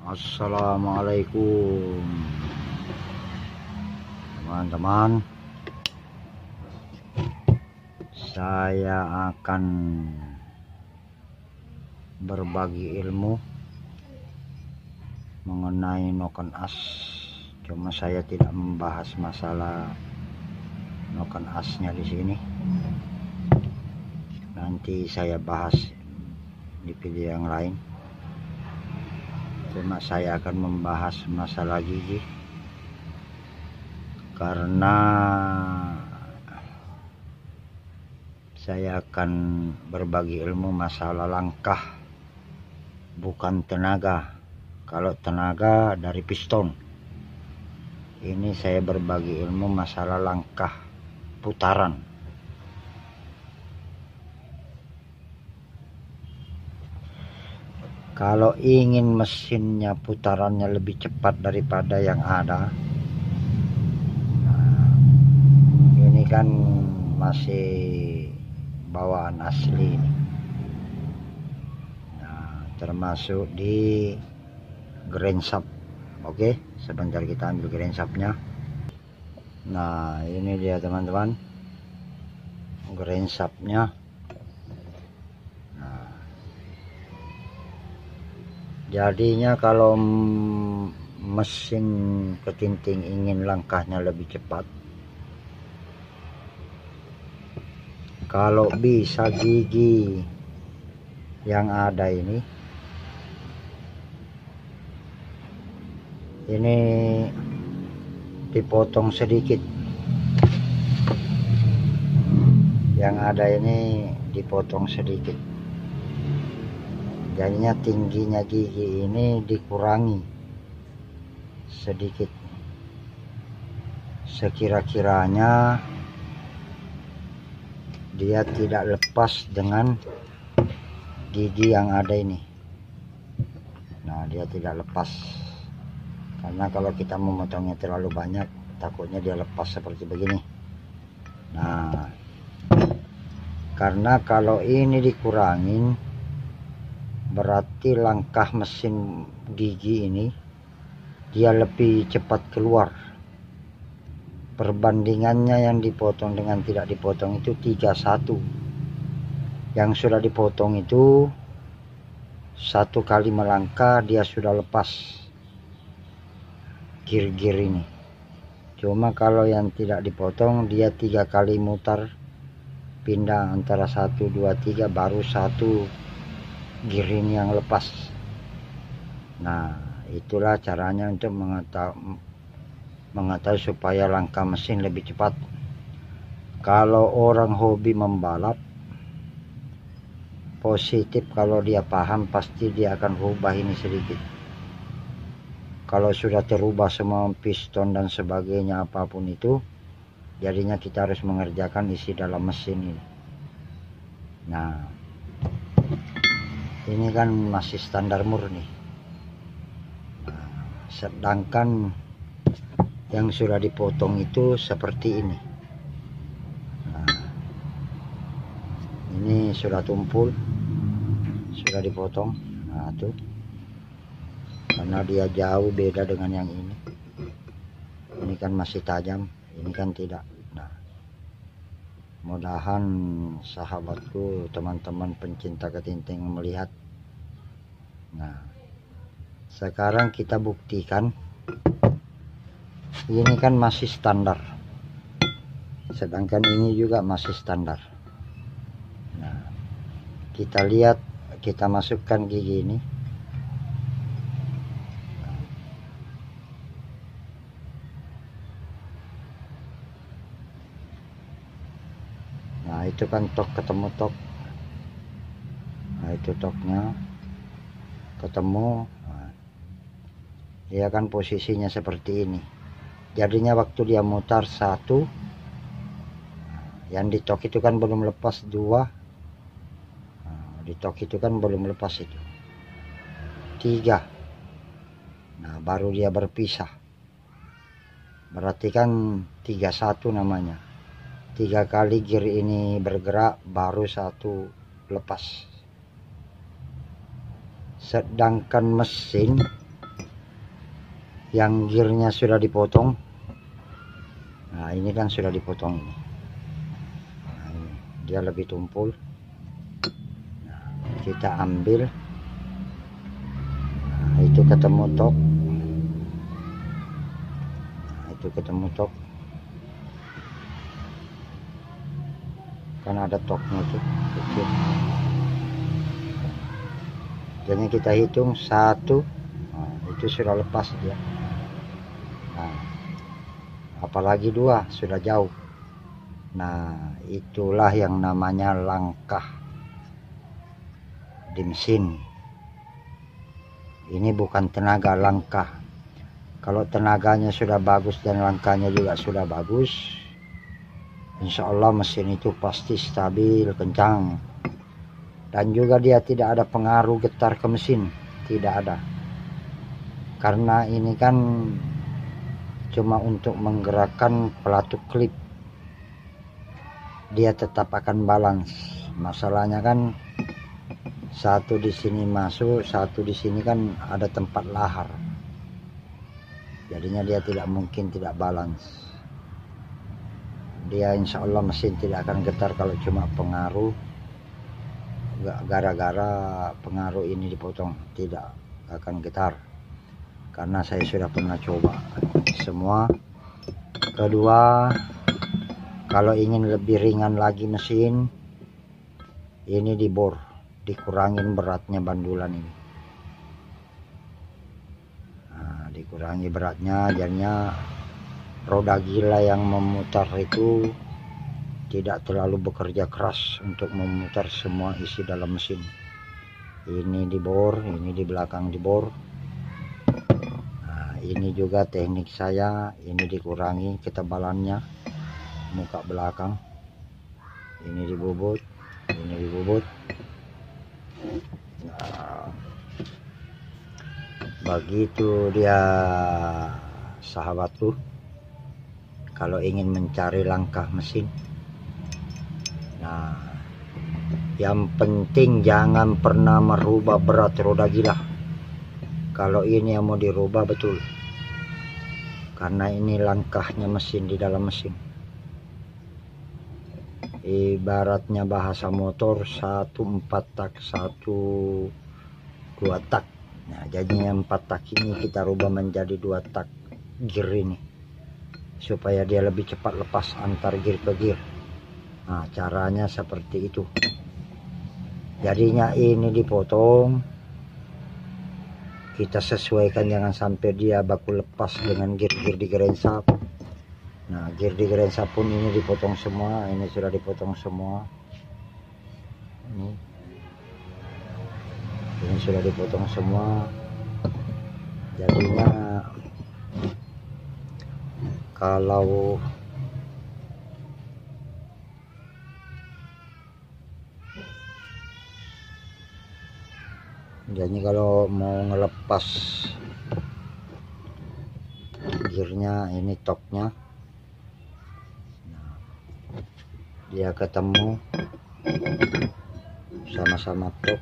Assalamualaikum teman-teman, saya akan berbagi ilmu mengenai noken as. Cuma saya tidak membahas masalah noken asnya di sini. Nanti saya bahas di video yang lain. Cuma saya akan membahas masalah gigi karena saya akan berbagi ilmu masalah langkah, bukan tenaga. Kalau tenaga dari piston, ini saya berbagi ilmu masalah langkah putaran. Kalau ingin mesinnya putarannya lebih cepat daripada yang ada, nah, ini kan masih bawaan asli ini. Nah, termasuk di grainsap. Oke, sebentar kita ambil grainsapnya. Nah, ini dia teman-teman, grainsapnya. Jadinya kalau mesin ketinting ingin langkahnya lebih cepat, kalau bisa gigi yang ada ini dipotong sedikit. Yang ada ini dipotong sedikit. Jadinya tingginya gigi ini dikurangi sedikit. Sekira-kiranya dia tidak lepas dengan gigi yang ada ini. Nah, dia tidak lepas. Karena kalau kita memotongnya terlalu banyak, takutnya dia lepas seperti begini. Nah, karena kalau ini dikurangin, berarti langkah mesin gigi ini dia lebih cepat keluar. Perbandingannya yang dipotong dengan tidak dipotong itu 3:1. Yang sudah dipotong itu satu kali melangkah dia sudah lepas gir-gir ini. Cuma kalau yang tidak dipotong dia 3 kali mutar, pindah antara 1, 2, 3 baru satu giring yang lepas. Nah, itulah caranya untuk mengetahui supaya langkah mesin lebih cepat. Kalau orang hobi membalap, positif kalau dia paham pasti dia akan rubah ini sedikit. Kalau sudah terubah semua piston dan sebagainya apapun itu, jadinya kita harus mengerjakan isi dalam mesin ini. Nah, ini kan masih standar murni. Nah, sedangkan yang sudah dipotong itu seperti ini. Nah, ini sudah tumpul, sudah dipotong. Nah, tuh, karena dia jauh beda dengan yang ini. Ini kan masih tajam, ini kan tidak. Nah, mudahan sahabatku, teman-teman pencinta ketinting melihat. Nah, sekarang kita buktikan ini kan masih standar, sedangkan ini juga masih standar. Nah, kita lihat, kita masukkan gigi ini. Nah, itu kan tok ketemu tok. Nah, itu toknya ketemu. Nah, dia kan posisinya seperti ini. Jadinya waktu dia mutar 1, yang di tok itu kan belum lepas 2. Nah, di tok itu kan belum lepas itu 3. Nah, baru dia berpisah. Berarti kan 3:1 namanya. 3 kali gear ini bergerak baru 1 lepas. Sedangkan mesin yang gearnya sudah dipotong. Nah ini kan sudah dipotong ini. Nah, ini dia lebih tumpul. Nah, kita ambil. Nah, itu ketemu tok. Nah, itu ketemu tok. Kan ada toknya tuh kecil. Jadi kita hitung 1. Nah, itu sudah lepas dia. Nah, apalagi 2 sudah jauh. Nah itulah yang namanya langkah di mesin. Ini bukan tenaga, langkah. Kalau tenaganya sudah bagus dan langkahnya juga sudah bagus, insya Allah mesin itu pasti stabil, kencang. Dan juga dia tidak ada pengaruh getar ke mesin, tidak ada. Karena ini kan cuma untuk menggerakkan pelatuk klip. Dia tetap akan balance. Masalahnya kan satu di sini masuk, satu di sini kan ada tempat lahar. Jadinya dia tidak mungkin tidak balance. Dia insya Allah mesin tidak akan getar kalau cuma pengaruh. Gara-gara pengaruh ini dipotong, tidak akan getar. Karena saya sudah pernah coba semua. Kedua, kalau ingin lebih ringan lagi mesin, ini dibor, dikurangin beratnya bandulan ini. Nah, dikurangi beratnya, jadinya roda gila yang memutar itu tidak terlalu bekerja keras untuk memutar semua isi dalam mesin. Ini dibor, ini di belakang dibor. Nah, ini juga teknik saya, ini dikurangi ketebalannya muka belakang. Ini dibobot, ini dibobot. Nah, begitu dia sahabatku, kalau ingin mencari langkah mesin. Nah, yang penting jangan pernah merubah berat roda gila. Kalau ini yang mau dirubah betul, karena ini langkahnya mesin di dalam mesin. Ibaratnya bahasa motor 1 4 tak, 1 2 tak. Nah, jadinya 4 tak ini kita rubah menjadi 2 tak gear ini, supaya dia lebih cepat lepas antar gear ke gear. Nah, caranya seperti itu. Jadinya ini dipotong, kita sesuaikan, jangan sampai dia baku lepas dengan gear-gear di gerensap. Nah, gear di gerensap pun ini dipotong semua, ini sudah dipotong semua. Ini sudah dipotong semua. Jadinya kalau mau ngelepas gearnya, ini toknya, nah, dia ketemu sama-sama tok.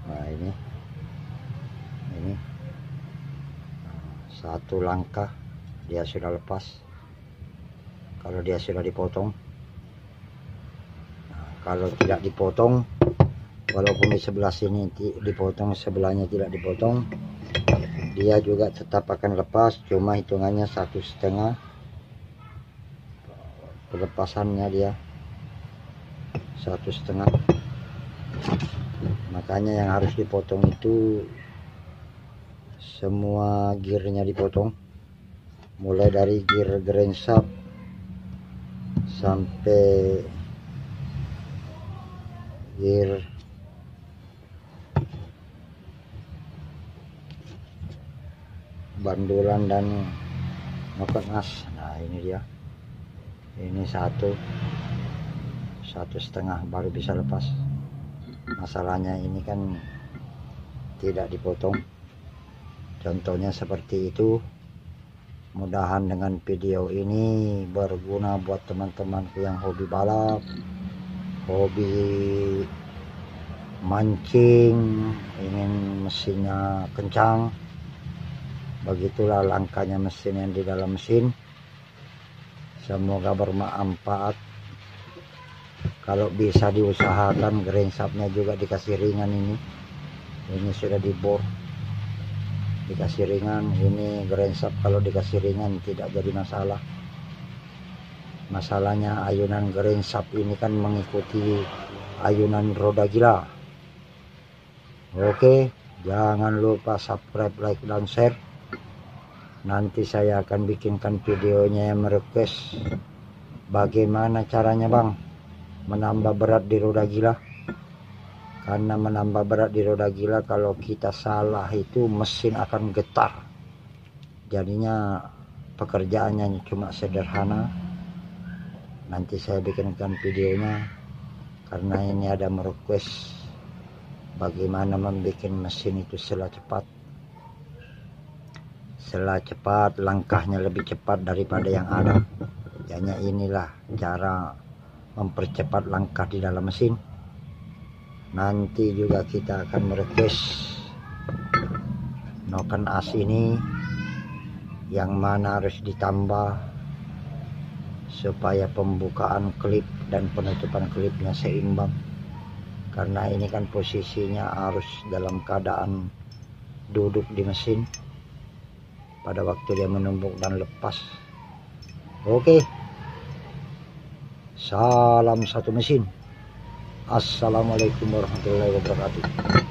Nah, ini nah, 1 langkah dia sudah lepas kalau dia sudah dipotong. Nah, kalau tidak dipotong, walaupun di sebelah sini dipotong, sebelahnya tidak dipotong, dia juga tetap akan lepas, cuma hitungannya 1,5 pelepasannya, dia 1,5. Makanya yang harus dipotong itu semua gearnya dipotong, mulai dari gear gerensap sampai gear bandulan dan knockout nas. Nah, ini dia, ini 1,5 baru bisa lepas. Masalahnya ini kan tidak dipotong. Contohnya seperti itu. Mudahan dengan video ini berguna buat teman-temanku yang hobi balap, hobi mancing, ingin mesinnya kencang. Begitulah langkahnya mesin yang di dalam mesin. Semoga bermanfaat. Kalau bisa diusahakan greensapnya juga dikasih ringan. Ini sudah dibor, dikasih ringan. Ini greensap kalau dikasih ringan tidak jadi masalah. Masalahnya ayunan greensap ini kan mengikuti ayunan roda gila. Oke, jangan lupa subscribe, like, dan share. Nanti saya akan bikinkan videonya yang merequest bagaimana caranya bang menambah berat di roda gila. Karena menambah berat di roda gila, kalau kita salah itu mesin akan getar. Jadinya pekerjaannya cuma sederhana. Nanti saya bikinkan videonya, karena ini ada merequest bagaimana membuat mesin itu setelah cepat, langkahnya lebih cepat daripada yang ada. Hanya inilah cara mempercepat langkah di dalam mesin. Nanti juga kita akan merequest noken as ini yang mana harus ditambah supaya pembukaan klip dan penutupan klipnya seimbang. Karena ini kan posisinya harus dalam keadaan duduk di mesin pada waktu dia menumbuk dan lepas. Oke, salam satu mesin. Assalamualaikum warahmatullahi wabarakatuh.